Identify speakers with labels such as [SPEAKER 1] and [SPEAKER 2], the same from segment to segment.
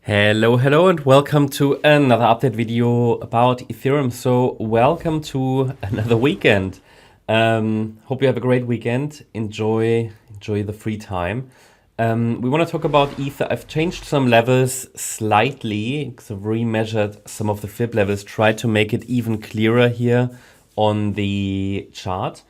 [SPEAKER 1] Hello, and welcome to another update video about Ethereum. So, welcome to another weekend. Hope you have a great weekend. Enjoy the free time. We want to talk about Ether. I've changed some levels slightly because I've remeasured some of the fib levels, tried to make it even clearer here on the chart.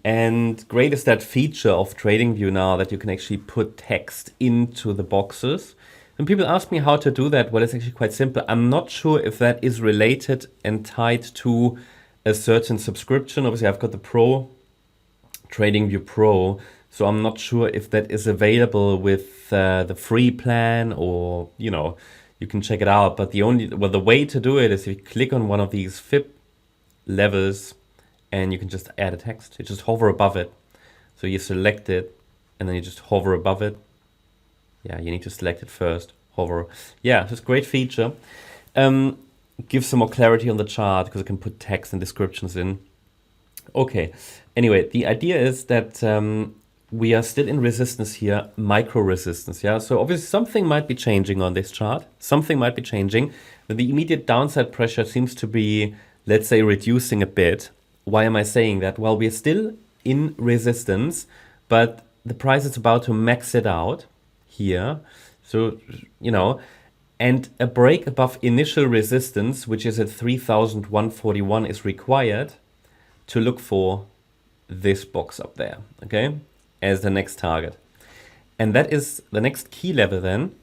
[SPEAKER 1] And great is that feature of TradingView now that you can actually put text into the boxes. When people ask me how to do that, well, it's actually quite simple. I'm not sure if that is related and tied to a certain subscription. Obviously, I've got the Pro, TradingView Pro, so I'm not sure if that is available with the free plan or, you can check it out. But the way to do it is if you click on one of these fib levels and you can just add a text. You just hover above it. So you select it and then you just hover above it. Yeah, you need to select it first, hover. Yeah, it's a great feature. Gives some more clarity on the chart because it can put text and descriptions in. Okay, anyway, the idea is that we are still in resistance here, micro resistance, yeah? So obviously something might be changing on this chart. Something might be changing. But the immediate downside pressure seems to be, let's say, reducing a bit. Why am I saying that? Well, we're still in resistance, but the price is about to max it out here. So, and a break above initial resistance, which is at 3,141, is required to look for this box up there, okay, as the next target. And that is the next key level then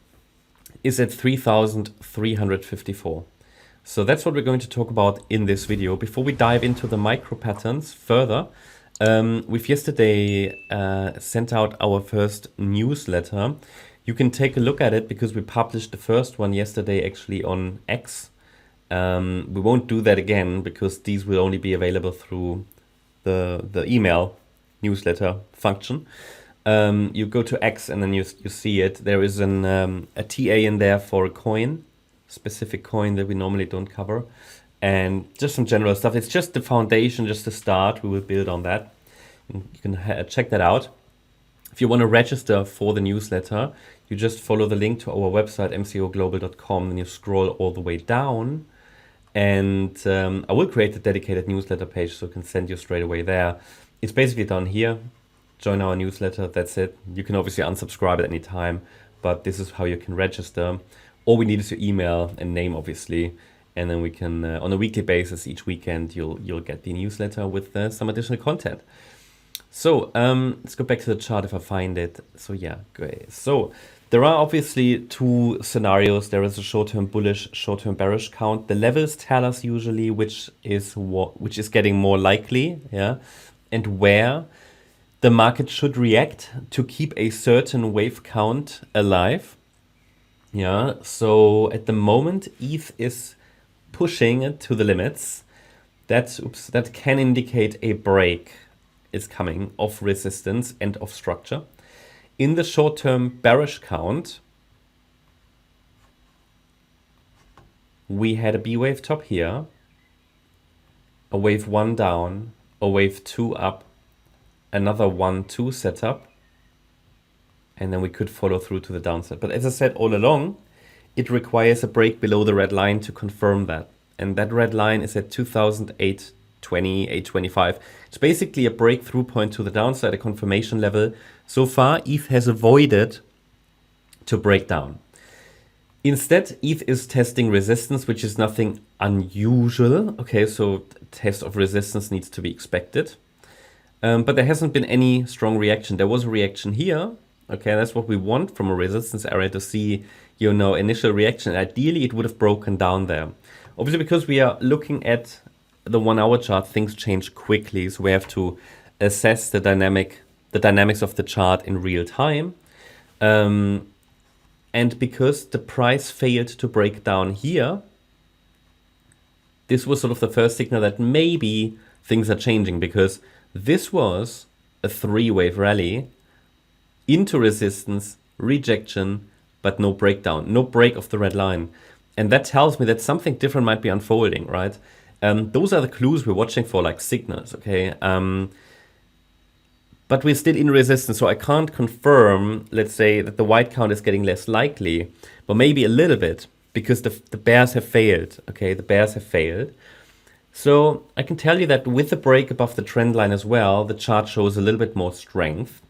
[SPEAKER 1] is at 3,354. So that's what we're going to talk about in this video. Before we dive into the micro patterns further, we've yesterday sent out our first newsletter. You can take a look at it because we published the first one yesterday actually on X. We won't do that again because these will only be available through the email newsletter function. You go to X and then you see it. There is a TA in there for a coin, specific coin that we normally don't cover, and just some general stuff. It's just the foundation, just the start. We will build on that. You can check that out. If you want to register for the newsletter, you just follow the link to our website, mcoglobal.com, and you scroll all the way down. And I will create a dedicated newsletter page so I can send you straight away there. It's basically down here. Join our newsletter. That's it. You can obviously unsubscribe at any time, but this is how you can register. All we need is your email and name, obviously. And then we can, on a weekly basis, each weekend, you'll get the newsletter with some additional content. So let's go back to the chart if I find it. So yeah, great. So there are obviously two scenarios. There is a short-term bullish, short-term bearish count. The levels tell us usually which is getting more likely, yeah, and where the market should react to keep a certain wave count alive. Yeah. So at the moment, ETH is pushing it to the limits. That can indicate a break is coming of resistance and of structure. In the short-term bearish count, we had a B wave top here, a wave 1 down, a wave 2 up, another 1-2 setup, and then we could follow through to the downside. But as I said all along, it requires a break below the red line to confirm that. And that red line is at 2008.20, 825. It's basically a breakthrough point to the downside, a confirmation level. So far, ETH has avoided to break down. Instead, ETH is testing resistance, which is nothing unusual. Okay, so test of resistance needs to be expected. But there hasn't been any strong reaction. There was a reaction here. Okay, that's what we want from a resistance area, to see, initial reaction. Ideally, it would have broken down there. Obviously, because we are looking at the 1 hour chart, things change quickly. So we have to assess the dynamics of the chart in real time. And because the price failed to break down here, this was sort of the first signal that maybe things are changing, because this was a 3-wave rally into resistance, rejection, but no breakdown, no break of the red line. And that tells me that something different might be unfolding, right? Those are the clues we're watching for, like signals, okay? but we're still in resistance, so I can't confirm, let's say, that the white count is getting less likely, but maybe a little bit, because the bears have failed, okay? The bears have failed. So I can tell you that with the break above the trend line as well, the chart shows a little bit more strength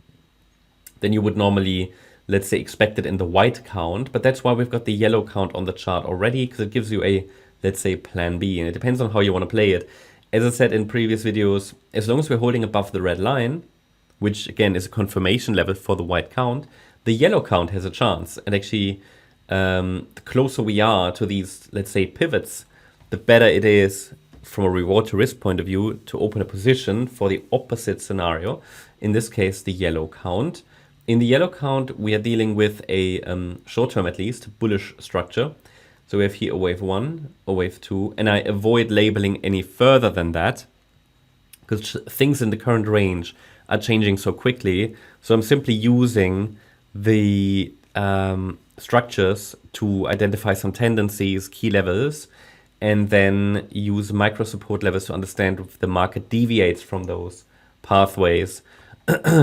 [SPEAKER 1] than you would normally, let's say, expect it in the white count. But that's why we've got the yellow count on the chart already, because it gives you a, let's say, plan B, and it depends on how you want to play it. As I said in previous videos, as long as we're holding above the red line, which again is a confirmation level for the white count, the yellow count has a chance. And actually, the closer we are to these, let's say, pivots, the better it is from a reward to risk point of view to open a position for the opposite scenario. In this case, the yellow count. In the yellow count, we are dealing with a short-term, at least, bullish structure. So we have here a wave 1, a wave 2, and I avoid labeling any further than that because things in the current range are changing so quickly. So I'm simply using the structures to identify some tendencies, key levels, and then use micro support levels to understand if the market deviates from those pathways.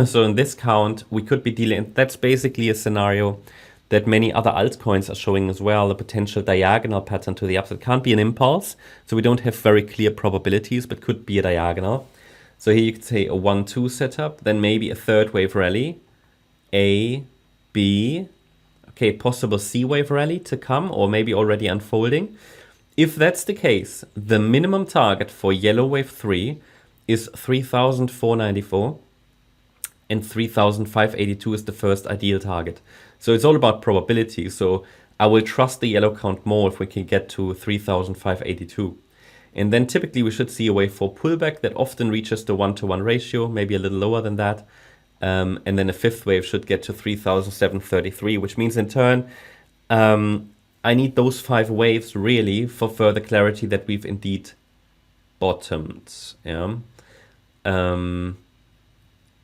[SPEAKER 1] So in this count, we could be dealing, that's basically a scenario that many other altcoins are showing as well, a potential diagonal pattern to the upside. Can't be an impulse, so we don't have very clear probabilities, but could be a diagonal. So here you could say a 1-2 setup, then maybe a third wave rally, A, B, okay, possible C wave rally to come, or maybe already unfolding. If that's the case, the minimum target for yellow wave 3 is 3,494, and 3,582 is the first ideal target. So it's all about probability. So I will trust the yellow count more if we can get to 3,582. And then typically we should see a wave 4 pullback that often reaches the 1-to-1 ratio, maybe a little lower than that. And then a fifth wave should get to 3,733, which means in turn, I need those 5 waves really for further clarity that we've indeed bottomed. Yeah.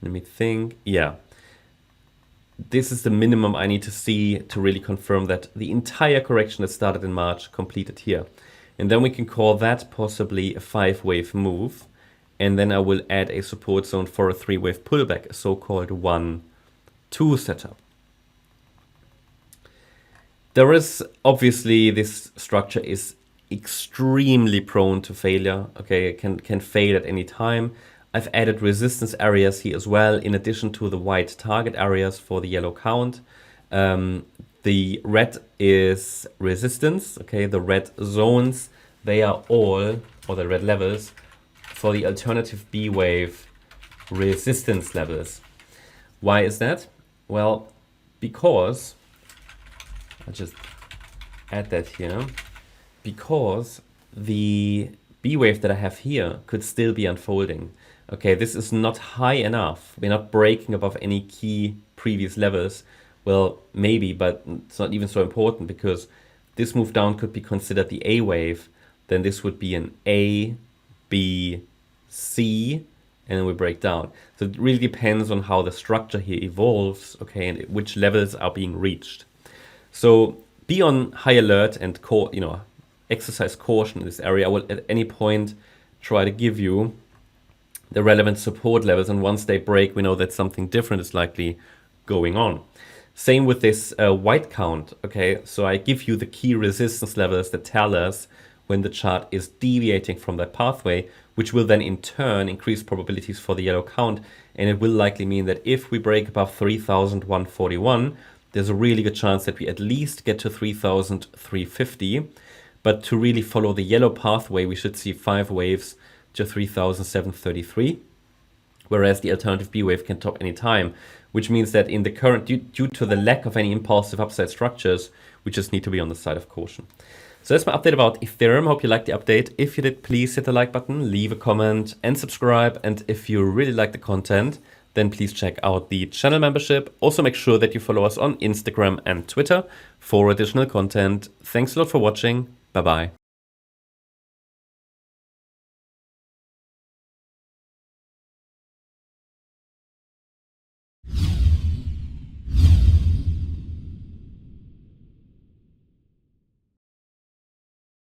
[SPEAKER 1] Let me think. Yeah. This is the minimum I need to see to really confirm that the entire correction that started in March completed here. And then we can call that possibly a 5-wave move. And then I will add a support zone for a 3-wave pullback, a so-called 1-2 setup. There is obviously, this structure is extremely prone to failure. Okay, it can fail at any time. I've added resistance areas here as well, in addition to the white target areas for the yellow count. The red is resistance, okay, the red zones, they are all, or the red levels, for the alternative B wave resistance levels. Why is that? Well, because, I'll just add that here, because the B wave that I have here could still be unfolding. Okay, this is not high enough. We're not breaking above any key previous levels. Well, maybe, but it's not even so important because this move down could be considered the A wave. Then this would be an A, B, C, and then we break down. So it really depends on how the structure here evolves, okay, and which levels are being reached. So be on high alert and exercise caution in this area. I will at any point try to give you the relevant support levels, and once they break, we know that something different is likely going on. Same with this white count, okay? So I give you the key resistance levels that tell us when the chart is deviating from that pathway, which will then in turn increase probabilities for the yellow count. And it will likely mean that if we break above 3,141, there's a really good chance that we at least get to 3,350. But to really follow the yellow pathway, we should see 5 waves to 3,733. Whereas the alternative B wave can top any time, which means that in the current, due to the lack of any impulsive upside structures, we just need to be on the side of caution. So that's my update about Ethereum. Hope you liked the update. If you did, please hit the like button, leave a comment and subscribe. And if you really like the content, then please check out the channel membership. Also make sure that you follow us on Instagram and Twitter for additional content. Thanks a lot for watching. Bye-bye.